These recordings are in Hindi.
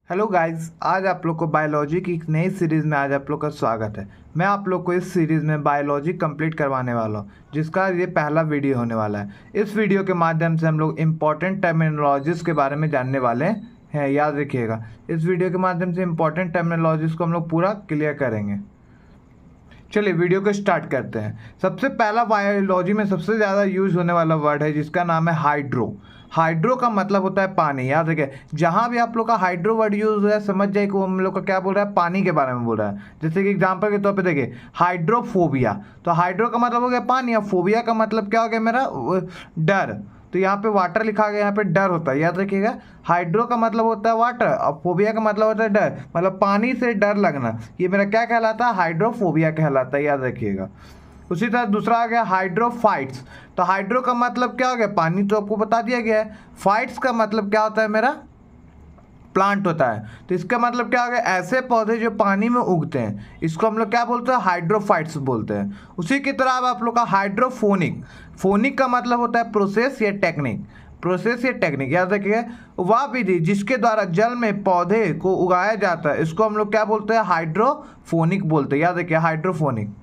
हेलो गाइस, आज आप लोग को बायोलॉजी की एक नई सीरीज़ में आज आप लोग का स्वागत है। मैं आप लोग को इस सीरीज़ में बायोलॉजी कंप्लीट करवाने वाला हूँ, जिसका ये पहला वीडियो होने वाला है। इस वीडियो के माध्यम से हम लोग इम्पॉर्टेंट टर्मिनोलॉजीज के बारे में जानने वाले हैं। याद रखिएगा, इस वीडियो के माध्यम से इम्पॉर्टेंट टर्मिनोलॉजीज को हम लोग पूरा क्लियर करेंगे। चलिए वीडियो को स्टार्ट करते हैं। सबसे पहला बायोलॉजी में सबसे ज़्यादा यूज होने वाला वर्ड है जिसका नाम है हाइड्रो। हाइड्रो का मतलब होता है पानी। याद रखिए, जहाँ भी आप लोग का हाइड्रो वर्ड यूज हुआ है समझ जाए कि वो हम लोग का क्या बोल रहा है, पानी के बारे में बोल रहा है। जैसे कि एग्जांपल के तौर पे देखिए, हाइड्रोफोबिया, तो हाइड्रो का मतलब हो गया पानी, और फोबिया का मतलब क्या हो गया मेरा, डर। तो यहाँ पे वाटर लिखा गया, यहाँ पे डर होता है। याद रखिएगा, हाइड्रो का मतलब होता है वाटर और फोबिया का मतलब होता है डर, मतलब पानी से डर लगना। ये मेरा क्या कहलाता है, हाइड्रोफोबिया कहलाता है। याद रखिएगा। उसी तरह दूसरा आ गया हाइड्रोफाइट्स। तो हाइड्रो का मतलब क्या हो गया, पानी, तो आपको बता दिया गया है। फाइट्स का मतलब क्या होता है मेरा, प्लांट होता है। तो इसका मतलब क्या हो गया, ऐसे पौधे जो पानी में उगते हैं, इसको हम लोग क्या बोलते हैं, हाइड्रोफाइट्स बोलते हैं। उसी की तरह अब आप लोग का हाइड्रोफोनिक। फोनिक का मतलब होता है प्रोसेस या टेक्निक। प्रोसेस या टेक्निक, याद रखिए, वह विधि जिसके द्वारा जल में पौधे को उगाया जाता है, इसको हम लोग क्या बोलते हैं, हाइड्रोफोनिक बोलते हैं। याद रखिए, हाइड्रोफोनिक।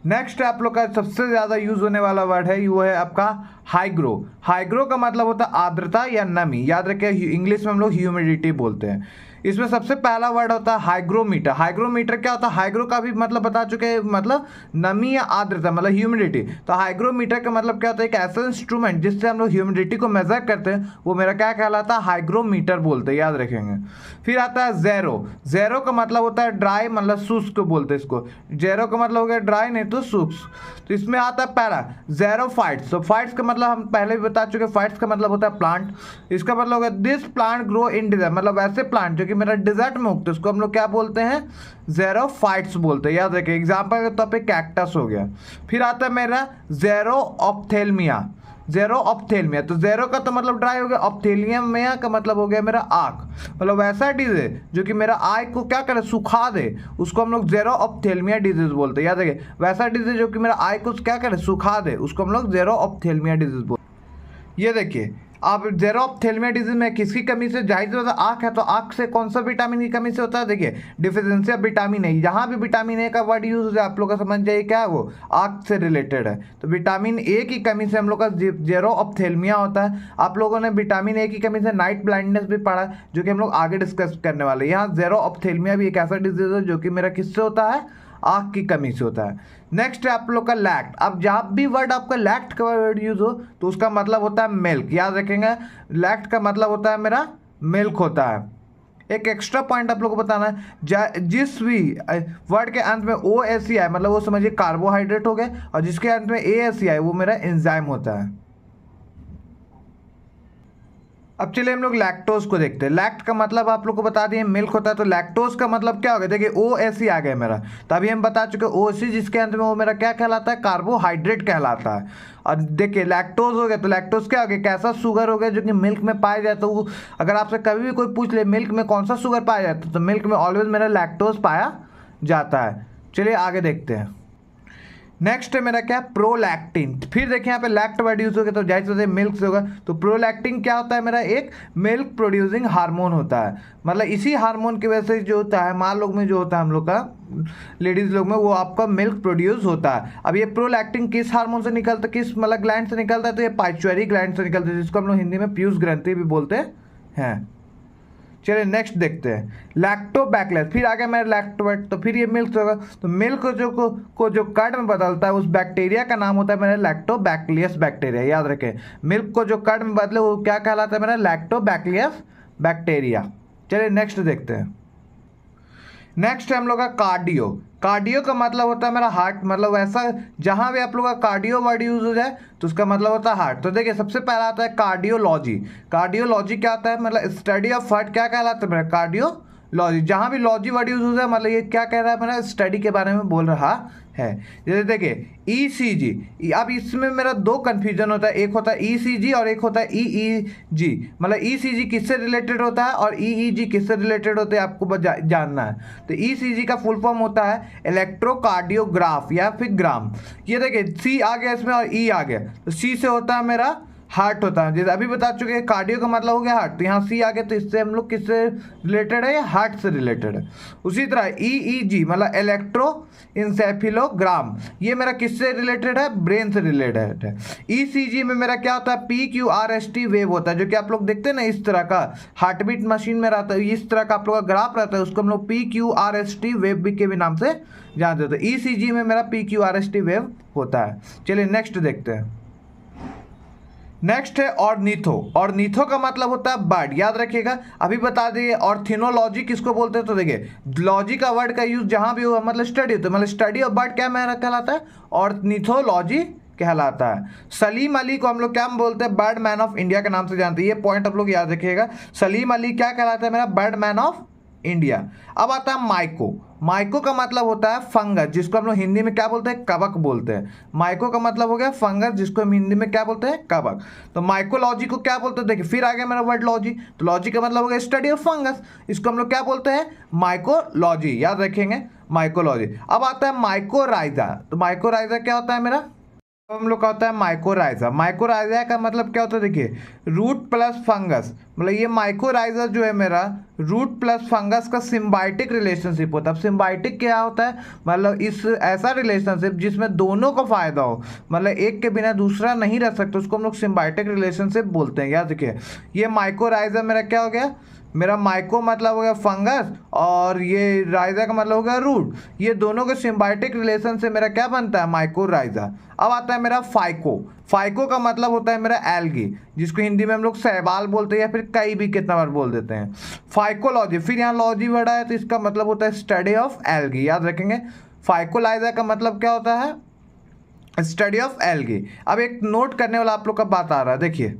नेक्स्ट आप लोग का सबसे ज़्यादा यूज होने वाला वर्ड है, वो है आपका हाइग्रो। हाइग्रो का मतलब होता है आर्द्रता या नमी। याद रखिए, इंग्लिश में हम लोग ह्यूमिडिटी बोलते हैं। इसमें सबसे पहला वर्ड होता है हाइग्रोमीटर। हाइग्रोमीटर क्या होता है, हाइग्रो का भी मतलब बता चुके हैं, मतलब नमी या आर्द्रता, मतलब ह्यूमिडिटी। तो हाइग्रोमीटर का मतलब क्या होता है, एक ऐसा इंस्ट्रूमेंट जिससे हम लोग ह्यूमिडिटी को मेजर करते हैं, वो मेरा क्या कहलाता है, हाइग्रोमीटर बोलते हैं। याद रखेंगे। फिर आता है जेरो। जेरो का मतलब होता है ड्राई, मतलब शुष्क बोलते हैं इसको। जेरो का मतलब हो गया ड्राई, नहीं तो शुष्क। तो इसमें आता है पहला जेरोफाइट्स। तो फाइट्स का मतलब हम पहले भी बता चुके, फाइट्स का मतलब होता है प्लांट। इसका मतलब हो गया this plant grow in desert, मतलब ऐसे प्लांट जो कि मेरा डिजर्ट में उगते हैं, उसको हम लोग क्या बोलते हैं, जेरोफाइट्स बोलते हैं। याद रखिए, एग्जाम्पल के तौर पे कैक्टस हो गया। फिर आता है मेरा जेरोऑप्थेल्मिया। जेरोऑप्थेल्मिया, तो जेरो का तो मतलब ड्राई हो गया, ऑप्थेल्मिया का मतलब हो गया मेरा आँख, मतलब वैसा डिजीज जो कि मेरा आय को क्या करे, सुखा दे, उसको हम लोग जेरोऑप्थेल्मिया डिजीज बोलते हैं। याद रखिए, वैसा डिजीज जो कि मेरा आय को क्या करे, सुखा दे, उसको हम लोग जेरोऑप्थेल्मिया डिजीज बोलते हैं। ये देखिए, अब जेरोऑप्थेल्मिया डिजीज में किसकी कमी से, जाहिर सी बात है आँख है, तो आँख से कौन सा विटामिन की कमी से होता है, देखिए डिफिशिएंसी ऑफ विटामिन ए। जहाँ भी विटामिन ए का वर्ड यूज है आप लोग का समझ जाइए क्या है, वो आँख से रिलेटेड है। तो विटामिन ए की कमी से हम लोग का जेरोऑप्थेल्मिया होता है। आप लोगों ने विटामिन ए की कमी से नाइट ब्लाइंडनेस भी पढ़ा, जो कि हम लोग आगे डिस्कस करने वाले हैं। यहाँ जेरोऑप्थेल्मिया भी एक ऐसा डिजीज है जो कि मेरा किससे होता है, आँख की कमी से होता है। नेक्स्ट है आप लोग का लैक्ट। अब जहाँ भी वर्ड आपका लैक्ट का वर्ड यूज हो तो उसका मतलब होता है मिल्क। याद रखेंगे, लैक्ट का मतलब होता है मेरा मिल्क होता है। एक एक्स्ट्रा पॉइंट आप लोग को बताना है, जिस भी वर्ड के अंत में ओ एस सी आए, मतलब वो समझिए कार्बोहाइड्रेट हो गए, और जिसके अंत में ए एस सी आए वो मेरा एंजाइम होता है। अब चलिए हम लोग लैक्टोज को देखते हैं। लैक्ट का मतलब आप लोग को बता दिए मिल्क होता है, तो लैक्टोज का मतलब क्या हो गया, देखिए ओ एस सी आ गया मेरा, तो अभी हम बता चुके ओ सी जिसके अंत में वो मेरा क्या कहलाता है, कार्बोहाइड्रेट कहलाता है। और देखिए लैक्टोज हो गया, तो लैक्टोज क्या हो गया, कैसा शुगर हो गया जो कि मिल्क में पाया जाता है। तो अगर आपसे कभी भी कोई पूछ ले मिल्क में कौन सा शुगर पाया जाता है, तो मिल्क में ऑलवेज मेरा लैक्टोज पाया जाता है। चलिए आगे देखते हैं। नेक्स्ट है मेरा क्या, प्रोलैक्टिन। फिर देखिए यहाँ पे लैक्ट वर्ड यूज हो गया, तो जाहिर से मिल्क से होगा। तो प्रोलैक्टिन क्या होता है मेरा, एक मिल्क प्रोड्यूसिंग हार्मोन होता है। मतलब इसी हार्मोन की वजह से जो होता है माँ लोग में, जो होता है हम लोग का लेडीज लोग में, वो आपका मिल्क प्रोड्यूस होता है। अब ये प्रोलैक्टिन किस हार्मोन से निकलता है, किस मतलब ग्लैंड से निकलता है, तो ये पाइचुरी ग्लैंड से निकलता है, जिसको हम लोग हिंदी में पीयूष ग्रंथि भी बोलते हैं। चलिए नेक्स्ट देखते हैं, लैक्टोबैक्लेस। फिर आगे मेरा लैक्टोबैट, तो फिर ये मिल्क होगा, तो मिल्क को जो कर्ड में बदलता है उस बैक्टीरिया का नाम होता है मेरा लैक्टोबैक्लियस बैक्टीरिया। याद रखें, मिल्क को जो कर्ड में बदले वो क्या कहलाता है मेरा, लैक्टोबैक्लियस बैक्टीरिया। चलिए नेक्स्ट देखते हैं। नेक्स्ट है हम लोग का कार्डियो। कार्डियो का मतलब होता है मेरा हार्ट, मतलब ऐसा जहाँ भी आप लोग का कार्डियो वर्ड यूज हो जाए तो उसका मतलब होता है हार्ट। तो देखिए सबसे पहला आता है कार्डियोलॉजी। कार्डियोलॉजी क्या होता है, मतलब स्टडी ऑफ हार्ट क्या कहलाता है मेरा, कार्डियोलॉजी। जहाँ भी लॉजी वर्ड यूज हो जाए मतलब ये क्या कह रहा है, मेरा स्टडी के बारे में बोल रहा है। जैसे देखिए ईसीजी, अब इसमें मेरा दो कन्फ्यूजन होता है, एक होता है ईसीजी और एक होता है ईईजी। मतलब ईसीजी किससे रिलेटेड होता है और ईईजी किससे रिलेटेड होते हैं आपको जानना है। तो ईसीजी का फुल फॉर्म होता है इलेक्ट्रोकार्डियोग्राफ या फिर ग्राम। ये देखिए सी आ गया इसमें और ई आ गया, तो सी से होता है मेरा हार्ट होता है। जैसे अभी बता चुके हैं कार्डियो का मतलब हो गया हार्ट, तो यहाँ सी आ गया, तो इससे हम लोग किससे रिलेटेड है, हार्ट से रिलेटेड है। उसी तरह ईईजी मतलब इलेक्ट्रो इंसेफेलोग्राम, ये मेरा किससे रिलेटेड है, ब्रेन से रिलेटेड है। ईसीजी में मेरा क्या होता है, PQRST वेव होता है, जो कि आप लोग देखते हैं ना इस तरह का हार्ट बीट मशीन में रहता है, इस तरह का आप लोग का ग्राफ रहता है, उसको हम लोग PQRST वेव के भी नाम से जानते होते हैं। ईसीजी में मेरा PQRST वेव होता है। चलिए नेक्स्ट देखते हैं। नेक्स्ट है ऑर्निथो। ऑर्निथो का मतलब होता है बर्ड, याद रखिएगा। अभी बता दिए ऑर्थिनोलॉजी किसको बोलते हैं, तो देखिए लॉजी का वर्ड का यूज जहां भी हो मतलब स्टडी होता है, मतलब स्टडी ऑफ बर्ड क्या मेरा कहलाता है, ऑर्निथोलॉजी कहलाता है। सलीम अली को हम लोग क्या बोलते हैं, बर्ड मैन ऑफ इंडिया के नाम से जानते हैं। ये पॉइंट आप लोग याद रखिएगा, सलीम अली क्या कहलाता है मेरा, बर्ड मैन ऑफ इंडिया। अब आता है माइको। माइको का मतलब होता है फंगस, जिसको हम लोग हिंदी में क्या बोलते हैं, कवक बोलते हैं। माइको का मतलब हो गया फंगस, जिसको हम हिंदी में क्या बोलते हैं, कवक। तो माइकोलॉजी को क्या बोलते हैं, देखिए फिर आ गया मेरा वर्ड लॉजी, तो लॉजी का मतलब हो गया स्टडी ऑफ फंगस, इसको हम लोग क्या बोलते हैं, माइकोलॉजी, याद रखेंगे माइकोलॉजी। अब आता है माइकोराइजा। तो माइकोराइजा क्या होता है मेरा, हम लोग का होता है माइकोराइजा। माइकोराइजा का मतलब क्या होता है, देखिए रूट प्लस फंगस, मतलब ये माइकोराइजा जो है मेरा रूट प्लस फंगस का सिम्बायोटिक रिलेशनशिप होता है। अब सिम्बायोटिक क्या होता है, मतलब इस ऐसा रिलेशनशिप जिसमें दोनों को फायदा हो, मतलब एक के बिना दूसरा नहीं रह सकता, उसको हम लोग सिम्बायोटिक रिलेशनशिप बोलते हैं। याद देखिए ये माइकोराइजा मेरा क्या हो गया, मेरा माइको मतलब हो गया फंगस और ये राइजा का मतलब हो गया रूट, ये दोनों के सिम्बायोटिक रिलेशन से मेरा क्या बनता है, माइकोराइजा। अब आता है मेरा फाइको। फाइको का मतलब होता है मेरा एल्गी, जिसको हिंदी में हम लोग शैवाल बोलते हैं या फिर कई भी कितना बार बोल देते हैं। फाइकोलॉजी, फिर यहाँ लॉजी वर्ड है तो इसका मतलब होता है स्टडी ऑफ एल्गी, याद रखेंगे। फाइकोलाइजा का मतलब क्या होता है, स्टडी ऑफ एल्गी। अब एक नोट करने वाला आप लोग का बात आ रहा है, देखिए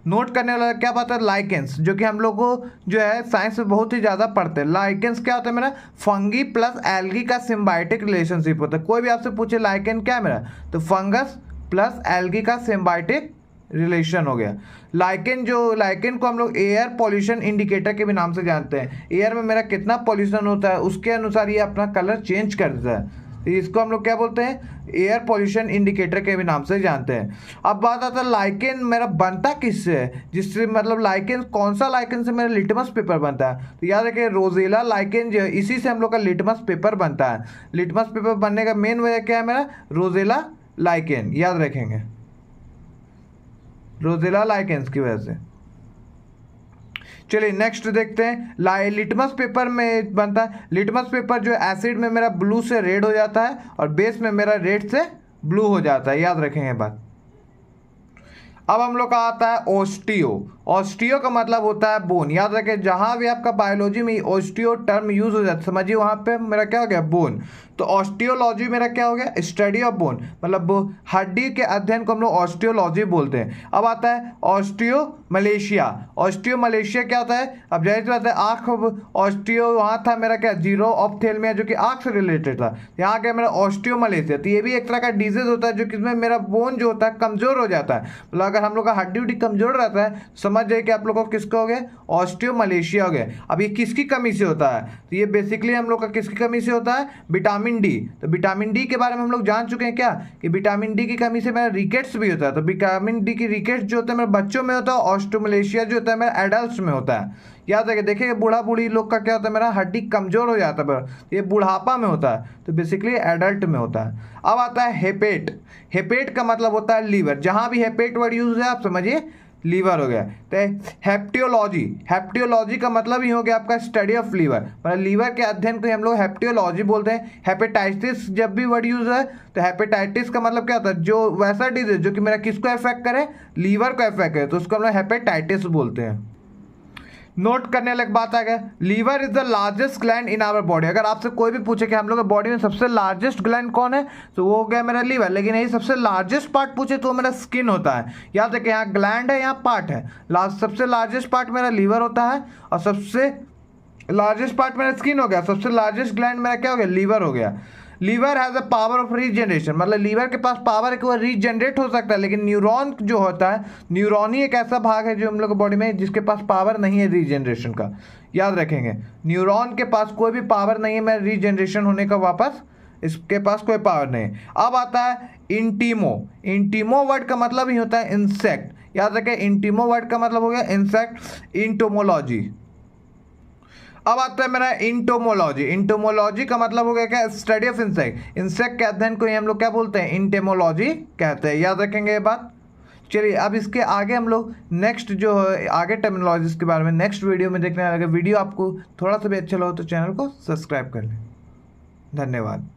नोट करने वाला क्या बात है, लाइकेंस, जो कि हम लोग को जो है साइंस में बहुत ही ज़्यादा पढ़ते हैं। लाइकेंस क्या होता है मेरा, फंगी प्लस एल्गी का सिम्बायोटिक रिलेशनशिप होता है। कोई भी आपसे पूछे लाइकेन क्या है मेरा, तो फंगस प्लस एल्गी का सिम्बायोटिक रिलेशन हो गया। लाइकेन को हम लोग एयर पॉल्यूशन इंडिकेटर के भी नाम से जानते हैं। एयर में मेरा कितना पॉल्यूशन होता है उसके अनुसार ये अपना कलर चेंज कर देता है, तो इसको हम लोग क्या बोलते हैं, एयर पॉल्यूशन इंडिकेटर के भी नाम से जानते हैं। अब बात आता है लाइकेन मेरा बनता किससे है, जिससे मतलब लाइकेन कौन सा लाइकेन से मेरा लिटमस पेपर बनता है, तो याद रखिए रोजेला लाइकेन जो है इसी से हम लोग का लिटमस पेपर बनता है। लिटमस पेपर बनने का मेन वजह क्या है मेरा, रोजेला लाइकेन, याद रखेंगे रोजेला लाइकेंस की वजह से। चलिए नेक्स्ट देखते हैं, लिटमस पेपर में बनता है। लिटमस पेपर जो एसिड में मेरा ब्लू से रेड हो जाता है और बेस में मेरा रेड से ब्लू हो जाता है, याद रखेंगे बात। अब हम लोग का आता है ऑस्टियो। ऑस्टियो का मतलब होता है बोन, याद रखें जहां भी आपका बायोलॉजी में ऑस्टियो टर्म यूज हो जाता है समझिए वहां पे मेरा क्या हो गया, बोन। तो ऑस्टियोलॉजी मेरा क्या हो गया, स्टडी ऑफ बोन, मतलब हड्डी के अध्ययन को हम लोग ऑस्टियोलॉजी बोलते हैं। अब आता है ऑस्टियो मलेशिया। ऑस्टियो मलेशिया क्या होता है, अब जाहिर बात है आँख, ऑस्टियो वहाँ था मेरा क्या, जीरो ऑप्थेल्मिया जो कि आँख से रिलेटेड था, यहाँ गया मेरा ऑस्टियो मलेशिया। तो ये भी एक तरह का डिजीज होता है जो कि इसमें मेरा बोन जो होता है कमजोर हो जाता है, मतलब अगर हम लोग का हड्डी उड्डी कमजोर रहता है समझ जाइए कि आप लोग को किसका हो गया, ऑस्टियो मलेशिया हो गया। अब ये किसकी कमी से होता है, तो ये बेसिकली हम लोग का किसकी कमी से होता है, विटामिन डी। तो विटामिन डी के बारे में हम लोग जान चुके हैं क्या, कि विटामिन डी की कमी से मेरा रिकेट्स भी होता है। तो विटामिन डी की रिकेट्स जो होता है मेरे बच्चों में होता है, ऑस्टियोमलेशिया जो होता है मेरा एडल्ट्स में होता है। याद रखिए, देखिए बूढ़ा बूढ़ी लोग का क्या होता है, मेरा हड्डी कमजोर हो जाता है, ये बुढ़ापा में होता है, तो बेसिकली एडल्ट में होता है। अब आता है हेपेट। हेपेट का मतलब होता है लीवर, जहां भी हेपेट वर्ड यूज है आप समझिए लीवर हो गया। तो हेप्टियोलॉजी, हेप्टियोलॉजी का मतलब ही हो गया आपका स्टडी ऑफ लीवर, मतलब लीवर के अध्ययन को हम लोग हेप्टियोलॉजी बोलते हैं। हेपेटाइटिस जब भी वर्ड यूज है तो हेपेटाइटिस का मतलब क्या होता है, जो वैसा डिजीज जो कि मेरा किसको अफेक्ट करे, लीवर को अफेक्ट करे, तो उसको हम लोग हेपेटाइटिस बोलते हैं। नोट करने वाली बात आ गया, liver is the largest gland in our body. अगर आपसे कोई भी पूछे कि हम लोग के बॉडी में सबसे लार्जेस्ट ग्लैंड कौन है, तो वो हो गया मेरा लीवर। लेकिन यही सबसे लार्जेस्ट पार्ट पूछे तो मेरा स्किन होता है। याद रखिए यहाँ ग्लैंड है, यहाँ पार्ट है, सबसे लार्जेस्ट पार्ट मेरा लीवर होता है और सबसे लार्जेस्ट पार्ट मेरा स्किन हो गया। सबसे लार्जेस्ट ग्लैंड मेरा क्या हो गया, लीवर हो गया। Liver has a power of regeneration, मतलब लीवर के पास पावर है कि वो रीजनरेट हो सकता है, लेकिन न्यूरॉन जो होता है, न्यूरॉन ही एक ऐसा भाग है जो हम लोग की बॉडी में जिसके पास पावर नहीं है रीजनरेशन का। याद रखेंगे न्यूरॉन के पास कोई भी पावर नहीं है मैं रीजनरेशन होने का, वापस इसके पास कोई पावर नहीं है। अब आता है इंटीमो। इंटीमो वर्ड का मतलब ही होता है इंसेक्ट, याद रखें इंटीमो वर्ड का मतलब हो गया इंसेक्ट, इंटोमोलॉजी। अब आता है मेरा इंटोमोलॉजी। इंटोमोलॉजी का मतलब हो गया क्या, स्टडी ऑफ इंसेक्ट। इंसेक्ट के अध्ययन को हम लोग क्या बोलते हैं, इंटेमोलॉजी कहते हैं। याद रखेंगे ये बात। चलिए अब इसके आगे हम लोग नेक्स्ट जो है आगे टर्मिनोलॉजीज के बारे में नेक्स्ट वीडियो में देखने वाले। वीडियो आपको थोड़ा सा भी अच्छा लगे तो चैनल को सब्सक्राइब कर लें। धन्यवाद।